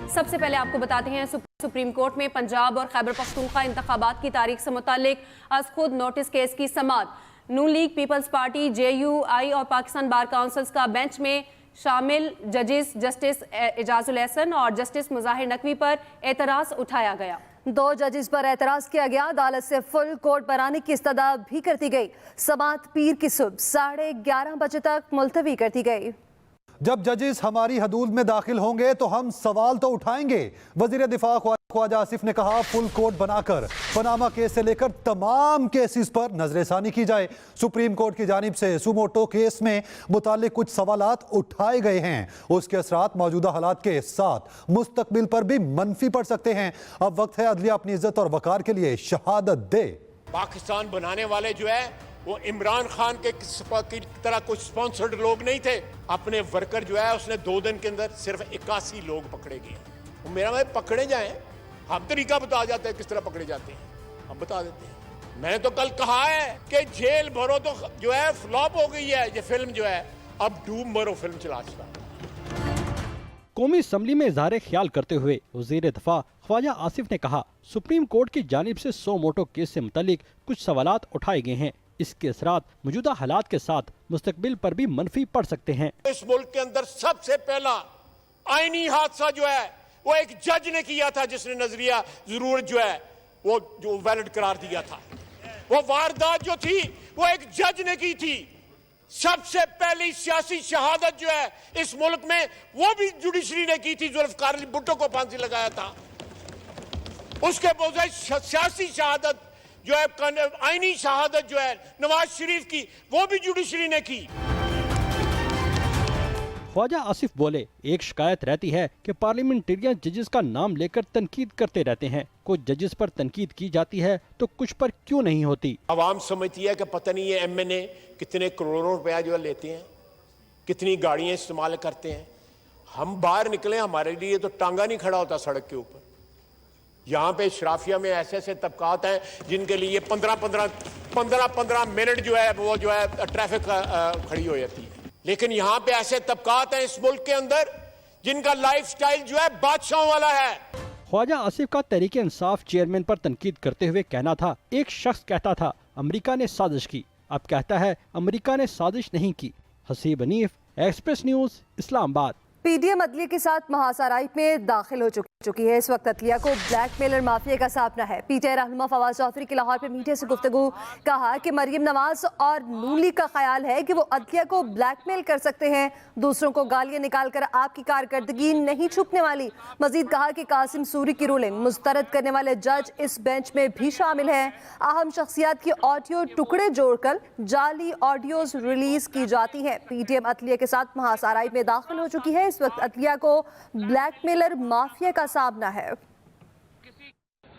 सबसे पहले आपको बताते हैं सुप्रीम कोर्ट में पंजाब और खैबर पख्तूनख्वा इंतखाबात की तारीख से मुतालिक आज खुद नोटिस केस की समाअत। नून लीग, पीपल्स पार्टी, JUI और पाकिस्तान बार काउंसिल्स का बेंच में शामिल जजेस जस्टिस एजाजुल एहसन और जस्टिस मुजाहिर नकवी पर एतराज उठाया गया। 2 जजेस पर एतराज किया गया। अदालत से फुल कोर्ट पर आने की इस्तदा भी कर दी गई। समाअत पीर की सुबह 11:30 बजे तक मुलतवी कर दी गई। जब जजेस हमारी हदूद में दाखिल होंगे तो हम सवाल तो उठाएंगे। वजीर दिफा ख्वाजा आसिफ ने कहा, फुल कोर्ट बनाकर पनामा केस से लेकर तमाम केसेस पर नजरसानी की जाए। सुप्रीम कोर्ट की जानिब से सुमोटो केस में मुतालिक कुछ सवालात उठाए गए हैं। उसके असरात मौजूदा हालात के साथ मुस्तकबिल पर भी मनफी पड़ सकते हैं। अब वक्त है अदलिया अपनी इज्जत और वकार के लिए शहादत दे। पाकिस्तान बनाने वाले जो है वो इमरान खान के की तरह कुछ स्पॉन्सर्ड लोग नहीं थे। अपने वर्कर जो है उसने 2 दिन के अंदर सिर्फ 81 लोग पकड़े गए। मेरा भाई पकड़े जाए, हम तरीका बता जाते हैं किस तरह पकड़े जाते हैं, हम बता देते हैं। मैंने तो कल कहा है कि जेल भरो तो जो है फ्लॉप हो गई है ये फिल्म जो है, अब डूब मरो फिल्म चला चुका। कौमी असम्बली में इज़हार ख्याल करते हुए वज़ीर दिफा ख्वाजा आसिफ ने कहा, सुप्रीम कोर्ट की जानिब से सुमोटो केस से मुतालिक कुछ सवालात उठाए गए हैं। इसके असरात मौजूदा हालात के साथ मुस्तकबिल पर भी मनफी पड़ सकते हैं। इस मुल्क के अंदर सबसे पहला आईनी हादसा जो है वो एक जज ने किया था, जिसने नजरिया जरूरत जो है वो जो वैलिड करार दिया था। वो वारदात जो थी वो एक जज ने की थी। सबसे पहली सियासी शहादत जो है इस मुल्क में वो भी जुडिशरी ने की थी। जुल्फकार अली भुट्टो को फांसी लगाया था। उसके बजाय सियासी शहादत जो है, आईनी शहादत जो है नवाज शरीफ की, वो भी जुडिशरी ने की। ख्वाजा आसिफ बोले, एक शिकायत रहती है कि पार्लियामेंटेरियन जजेस का नाम लेकर तनकीद करते रहते हैं। कुछ जजेस पर तनकीद की जाती है तो कुछ पर क्यों नहीं होती। आवाम समझती है कि पता नहीं ये MNA कितने करोड़ों रुपया जो है लेते हैं, कितनी गाड़ियां इस्तेमाल करते हैं। हम बाहर निकले, हमारे लिए तो टांगा नहीं खड़ा होता सड़क के ऊपर। यहाँ पे शराफिया में ऐसे ऐसे तबकात हैं जिनके लिए 15 मिनट जो है वो जो है ट्रैफिक खड़ी हो जाती है। लेकिन यहाँ पे ऐसे तबकात हैं इस मुल्क के अंदर जिनका लाइफस्टाइल जो है बादशाहों वाला है। ख्वाजा आसिफ का तहरीक इंसाफ चेयरमैन पर तनकीद करते हुए कहना था, एक शख्स कहता था अमेरिका ने साजिश की, अब कहता है अमेरिका ने साजिश नहीं की। Haseeb Hanif, express news, Islamabad. PDM अदलिया के साथ महासराय में दाखिल हो चुकी है। इस वक्त अदलिया को ब्लैकमेलर माफिया का सामना है। PTI रहनुमा फवाद चौधरी की लाहौर में मीडिया से गुफ्तगू कहा कि मरियम नवाज और नून लीग का ख्याल है कि वो अदलिया को ब्लैकमेल कर सकते हैं। दूसरों को गालियां निकालकर आपकी कारकर्दगी नहीं छुपने वाली। मजीद कहा कि कासिम सूरी की रूलिंग मुस्तरद करने वाले जज इस बेंच में भी शामिल हैं। अहम शख्सियात की ऑडियो टुकड़े जोड़कर जाली ऑडियोज रिलीज की जाती हैं। PTM अदलिया के साथ महासराय में दाखिल हो चुकी है। इस वक्त अदलिया को ब्लैकमेलर माफिया का सामना है।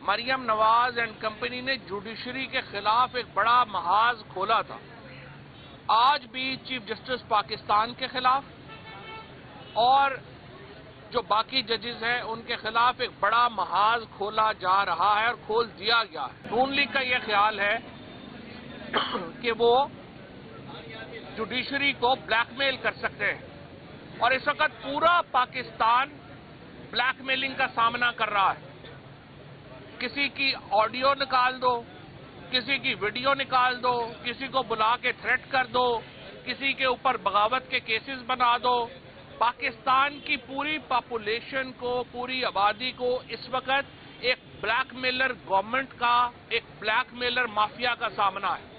मरियम नवाज एंड कंपनी ने जुडिशरी के खिलाफ एक बड़ा महाज खोला था। आज भी चीफ जस्टिस पाकिस्तान के खिलाफ और जो बाकी जजेस हैं उनके खिलाफ एक बड़ा महाज खोला जा रहा है और खोल दिया गया है। नून लीग का यह ख्याल है कि वो जुडिशरी को ब्लैकमेल कर सकते हैं और इस वक्त पूरा पाकिस्तान ब्लैकमेलिंग का सामना कर रहा है। किसी की ऑडियो निकाल दो, किसी की वीडियो निकाल दो, किसी को बुला के थ्रेट कर दो, किसी के ऊपर बगावत के केसेस बना दो। पाकिस्तान की पूरी पॉपुलेशन को, पूरी आबादी को इस वक्त एक ब्लैकमेलर गवर्नमेंट का, एक ब्लैकमेलर माफिया का सामना है।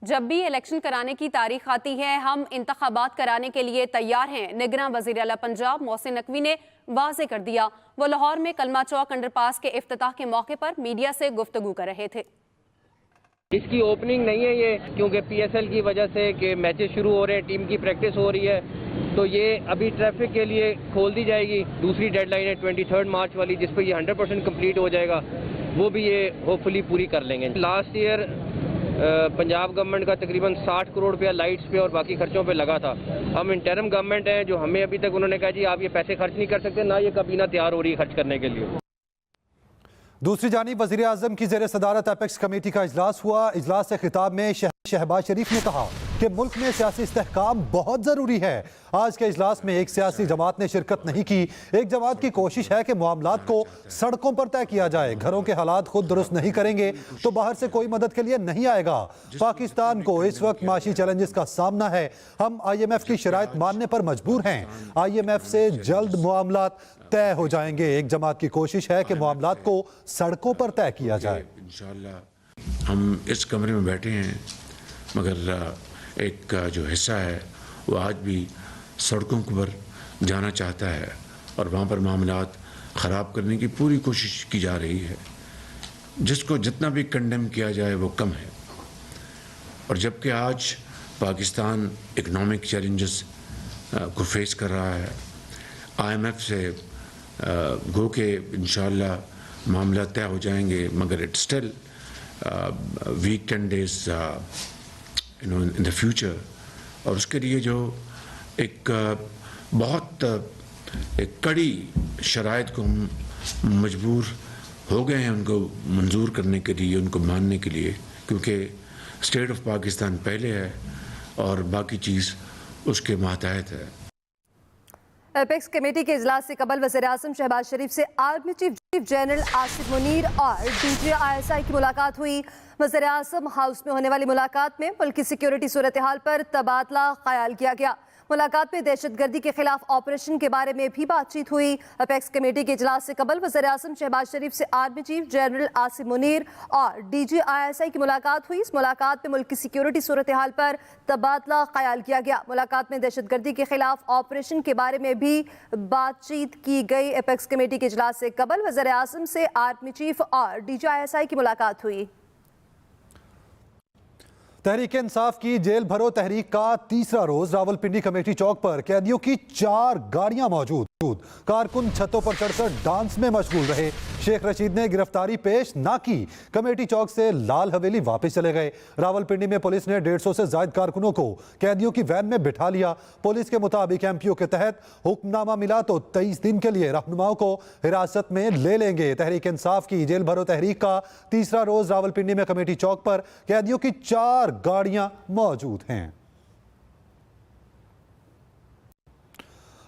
जब भी इलेक्शन कराने की तारीख आती है हम इंतखाबात कराने के लिए तैयार हैं। निगरान वज़ीर आला पंजाब मोहसिन नकवी ने वाज़े कर दिया। वो लाहौर में कलमा चौक अंडरपास के इफ्तिताह के मौके पर मीडिया से गुफ्तगू कर रहे थे। इसकी ओपनिंग नहीं है ये, क्योंकि PSL की वजह से कि मैचेस शुरू हो रहे हैं, टीम की प्रैक्टिस हो रही है, तो ये अभी ट्रैफिक के लिए खोल दी जाएगी। दूसरी डेडलाइन है 23 मार्च वाली, जिस पर ये 100% कंप्लीट हो जाएगा। वो भी ये होपफुली पूरी कर लेंगे। लास्ट ईयर पंजाब गवर्नमेंट का तकरीबन 60 करोड़ रुपया लाइट्स पे और बाकी खर्चों पे लगा था। हम इंटरिम गवर्नमेंट है जो हमें अभी तक उन्होंने कहा जी आप ये पैसे खर्च नहीं कर सकते, ना ये काबीना तैयार हो रही है खर्च करने के लिए। दूसरी जानिब वज़ीर-ए-आज़म की ज़ेर सदारत एपेक्स कमेटी का इजलास हुआ। इजलास से खिताब में शहबाज शरीफ ने कहा कि मुल्क में सियासी इस्तेहकाम बहुत ज़रूरी है। आज के इजलास में एक सियासी जमात ने शिरकत नहीं की। एक जमात की कोशिश है कि मामलात को सड़कों पर तय किया जाए। घरों के हालात खुद दुरुस्त नहीं करेंगे तो बाहर से कोई मदद के लिए नहीं आएगा। पाकिस्तान को इस वक्त माशी चैलेंजेस का सामना है। हम IMF की शराइत मानने पर मजबूर हैं। IMF से जल्द मामलात तय हो जाएंगे। एक जमात की कोशिश है कि मामलात को सड़कों पर तय किया जाए। इंशाअल्लाह हम इस कमरे में बैठे हैं, मगर एक जो हिस्सा है वो आज भी सड़कों पर जाना चाहता है और वहाँ पर मामलात ख़राब करने की पूरी कोशिश की जा रही है। जिसको जितना भी कंडेम किया जाए वो कम है। और जबकि आज पाकिस्तान इकनॉमिक चैलेंजेस को फेस कर रहा है, IMF से गो के इंशाअल्लाह मामला तय हो जाएंगे, मगर it still week 10 days in the future. और उसके लिए जो एक बहुत एक कड़ी शराइत को हम मजबूर हो गए हैं उनको मंजूर करने के लिए, उनको मानने के लिए, क्योंकि स्टेट ऑफ पाकिस्तान पहले है और बाकी चीज़ उसके मातहत है। एपेक्स कमेटी के इजलास से कबल वज़ीर-ए-आज़म शहबाज शरीफ से army chief general Asif Munir और DG ISI की मुलाकात हुई। वज़ीर-ए-आज़म हाउस में होने वाली मुलाकात में मुल्क की सिक्योरिटी सूरत हाल पर तबादला ख्याल किया गया। मुलाकात में दहशतगर्दी के खिलाफ ऑपरेशन के बारे में भी बातचीत हुई। अपेक्स कमेटी के इजलास से कबल वज़ीर-ए-आज़म शहबाज शरीफ से army chief general Asif Munir और DG ISI की मुलाकात हुई। इस मुलाकात में मुल्क की सिक्योरिटी सूरत हाल पर तबादला ख्याल किया गया। मुलाकात में दहशतगर्दी के खिलाफ ऑपरेशन के बारे में भी बातचीत की गई। अपेक्स कमेटी के इजलास से कबल वज़ीर-ए-आज़म से आर्मी चीफ और DG ISI की मुलाकात हुई। तहरीक इंसाफ की जेल भरो तहरीक का तीसरा रोज रावलपिंडी कमेटी चौक पर कैदियों की 4 गाड़ियां मौजूद। कारकुन छतों पर चढ़कर डांस में मशगूल रहे। शेख रशीद ने गिरफ्तारी पेश ना की। कमेटी चौक से लाल हवेली वापस चले गए। रावलपिंडी में पुलिस ने 150 से ज्यादा कारकुनों को कैदियों की वैन में बिठा लिया। पुलिस के मुताबिक MPO के तहत हुक्मनामा मिला तो 23 दिन के लिए रहनुमाओं को हिरासत में ले लेंगे। तहरीक इंसाफ की जेल भरो तहरीक का तीसरा रोज रावलपिंडी में कमेटी चौक पर कैदियों की 4 गाड़ियां मौजूद हैं।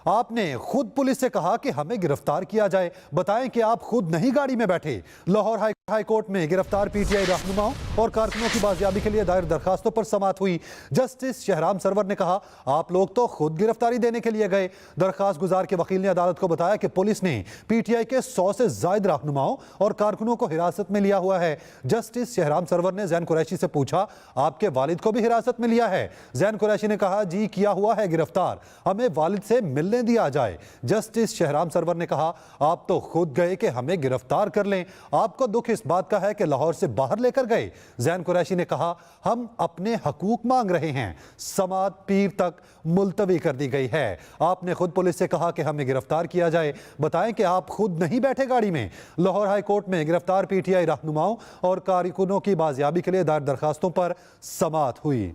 आपने खुद पुलिस से कहा कि हमें गिरफ्तार किया जाए। बताएं कि आप खुद नहीं गाड़ी में बैठे। लाहौर हाई कोर्ट में गिरफ्तार PTI रहनुमाओं और कारकुनों की बाजियाबी के लिए दायर दरखास्तों पर समाअत हुई। जस्टिस शहराम सरवर ने कहा, आप लोग तो खुद गिरफ्तारी देने के लिए गए। दरखास्त गुजार के वकील ने अदालत को बताया कि पुलिस ने PTI के 100 से ज्यादा रहनुमाओं और कारकुनों को हिरासत में लिया हुआ है। जस्टिस शहराम सरवर ने जैन कुरैशी से पूछा, आपके वालिद को भी हिरासत में लिया है? जैन कुरैशी ने कहा, जी किया हुआ है गिरफ्तार, हमें वालिद से मिलने दिया जाए। जस्टिस शहराम सरवर ने कहा, आप तो खुद गए कि हमें गिरफ्तार कर लें, आपको दुख इस बात का है कि लाहौर से बाहर लेकर गए। जैन कुरैशी ने कहा, हम अपने हकूक मांग रहे हैं, समाअत पीर तक मुलतवी कर दी गई है। आपने खुद पुलिस से कहा कि हमें गिरफ्तार किया जाए। बताएं कि आप खुद नहीं बैठे गाड़ी में। लाहौर हाई कोर्ट में गिरफ्तार PTI रहनुमाओं और कारकुनों की बाजियाबी के लिए दायर दरखास्तों पर समाअत हुई।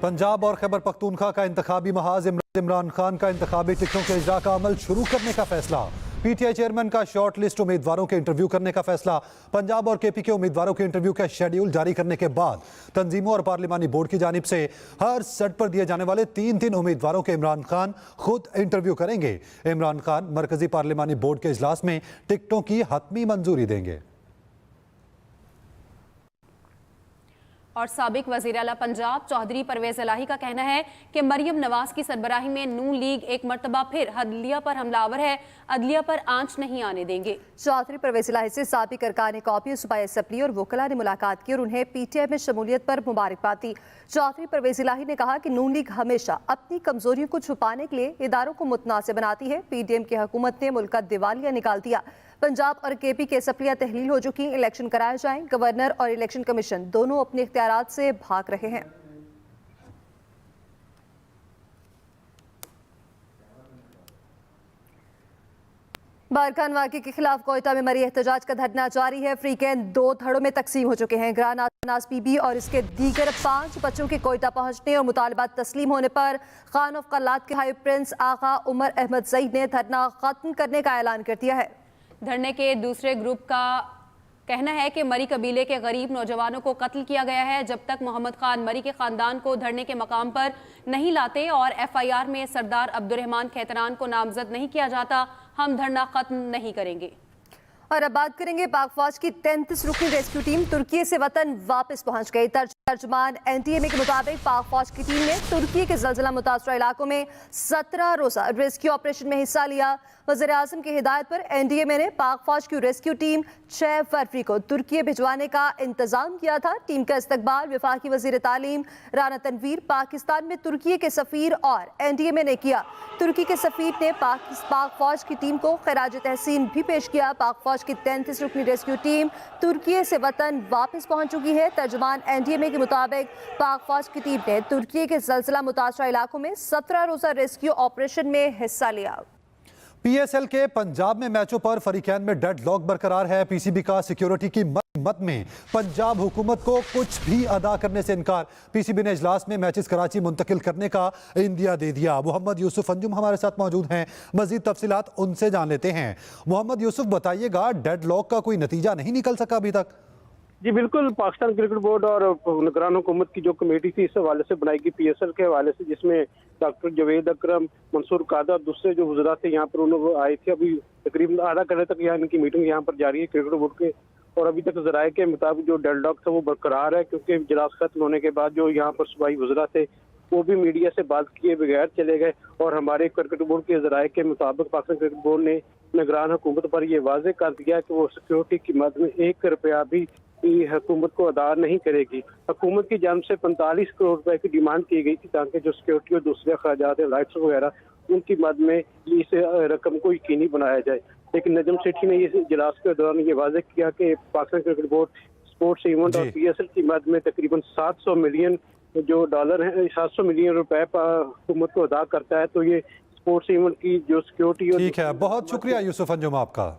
पंजाब और खैबर पख्तूनख्वा का इंतखाबी महाज इमरान खान का इंतखाबी टिकटों के इजरा का अमल शुरू करने का फैसला। PTI चेयरमैन का शॉर्ट लिस्ट उम्मीदवारों के इंटरव्यू करने का फैसला। पंजाब और KP के उम्मीदवारों के इंटरव्यू का शेड्यूल जारी करने के बाद तंजीमों और पार्लिमानी बोर्ड की जानिब से हर सेट पर दिए जाने वाले 3 उम्मीदवारों के इमरान खान खुद इंटरव्यू करेंगे। इमरान खान मरकजी पार्लिमानी बोर्ड के इजलास में टिकटों की हतमी मंजूरी देंगे। और साबिक वज़ीर आला पंजाब चौधरी परवेज इलाही का कहना है कि मरियम नवाज की सरबराही में नून लीग एक मरतबा फिर अदलिया पर हमलावर है, अदलिया पर आंच नहीं आने देंगे। चौधरी परवेज इलाही से साबिक अरकान कौमी सूबाई असम्बली और वकला ने मुलाकात की और उन्हें PTI में शमूलियत पर मुबारकबाद दी। चौधरी परवेज इलाही ने कहा कि नून लीग हमेशा अपनी कमजोरियों को छुपाने के लिए इदारों को मुतनासिब बनाती है। PDM की हुकूमत ने मुल्क का दिवालिया निकाल दिया। पंजाब और KP की असम्बलियां तहलील हो चुकी, इलेक्शन कराए जाएं। गवर्नर और इलेक्शन कमीशन दोनों अपने इख्तियारात से भाग रहे हैं। बारखान वाक़े के खिलाफ कोयटा में मरी एहतजाज का धरना जारी है। फ्रीकैन 2 धड़ों में तकसीम हो चुके हैं। ग्रानाज बीबी और इसके दीगर 5 बच्चों के कोयटा पहुंचने और मुतालबात तस्लीम होने पर खान ऑफ कल्लात के हाई प्रिंस आगा उमर अहमद सईद ने धरना खत्म करने का ऐलान कर दिया है। धरने के दूसरे ग्रुप का कहना है कि मरी कबीले के गरीब नौजवानों को कत्ल किया गया है। जब तक मोहम्मद खान मरी के खानदान को धरने के मकाम पर नहीं लाते और FIR में सरदार अब्दुर्रहमान खैतरान को नामजद नहीं किया जाता, हम धरना खत्म नहीं करेंगे। और अब बात करेंगे पाक फौज की 33 रुकनी रेस्क्यू टीम तुर्की से वतन वापस पहुंच गई। तर्जुमान NTMA के मुताबिक पाक फौज की टीम ने तुर्की के ज़लज़ला मुतासरा इलाकों में 17 रोज़ा रेस्क्यू ऑपरेशन में हिस्सा लिया। वज़ीर आज़म की हिदायत पर NTMA ने पाक फौज की रेस्क्यू टीम 6 फरवरी को तुर्की भिजवाने का इंतजाम किया था। टीम का इस्तकबाल वफाकी वज़ीर तालीम राना तनवीर, पाकिस्तान में तुर्की के सफ़ीर और NTMA ने किया। तुर्की के सफ़ीर ने पाक फौज की टीम को खराज तहसीन भी पेश किया। पाक फौज की 33 रुकनी रेस्क्यू टीम तुर्की से वतन वापस पहुंच चुकी है। तर्जुमान NTMA के मुताबिक पाक फौज की टीम ने तुर्की के ज़लज़ला मुतासरा इलाकों में 17 रोज़ा रेस्क्यू ऑपरेशन में हिस्सा लिया। PSL के पंजाब में मैचों पर फरीकैन में डेडलॉक बरकरार है। PCB का सिक्योरिटी की मत में पंजाब हुकूमत को कुछ भी अदा करने से इनकार। PCB ने इजलास में मैचेस कराची मुंतकिल करने का इंदिया दे दिया। मोहम्मद यूसुफ अंजुम हमारे साथ मौजूद हैं, मजीद तफसीलात उनसे जान लेते हैं। मोहम्मद यूसुफ, बताइएगा, डेडलॉक का कोई नतीजा नहीं निकल सका अभी तक? जी बिल्कुल, पाकिस्तान क्रिकेट बोर्ड और निगरान हुकूमत की जो कमेटी थी इस हवाले से बनाई गई PSL के हवाले से, जिसमें डॉक्टर जावेद अकरम, मंसूर कादर, दूसरे जो वज़रा थे यहाँ पर उन्होंने आए थे। अभी तकरीबन आधा घंटे तक यहाँ इनकी मीटिंग यहाँ पर जारी है क्रिकेट बोर्ड के, और अभी तक ज़राए के मुताबिक जो डेडलॉक था वो बरकरार है, क्योंकि इजलास खत्म होने के बाद जो यहाँ पर सूबाई वज़रा थे वो भी मीडिया से बात किए बगैर चले गए। और हमारे क्रिकेट बोर्ड के ज़राए के मुताबिक पाकिस्तान क्रिकेट बोर्ड ने निगरान हुकूमत पर यह वाज़ेह कर दिया कि वो सिक्योरिटी की मद में 1 रुपया भी हुकूमत को अदा नहीं करेगी। हुकूमत की जानिब से 45 करोड़ रुपए की डिमांड की गई थी ताकि जो सिक्योरिटी और दूसरे अखराजात है, लाइट्स वगैरह, उनकी मद में इस रकम को यकीनी बनाया जाए। लेकिन नजम सेठी ने इस इजलास के दौरान ये वाज़ेह किया कि Pakistan cricket board sports event और PSL की मद में तकरीबन 700 मिलियन जो डॉलर है, 700 मिलियन रुपए हुकूमत को अदा करता है। तो ये स्पोर्ट्स इवेंट की जो सिक्योरिटी। ठीक है, बहुत शुक्रिया यूसुफ अंजुम आपका।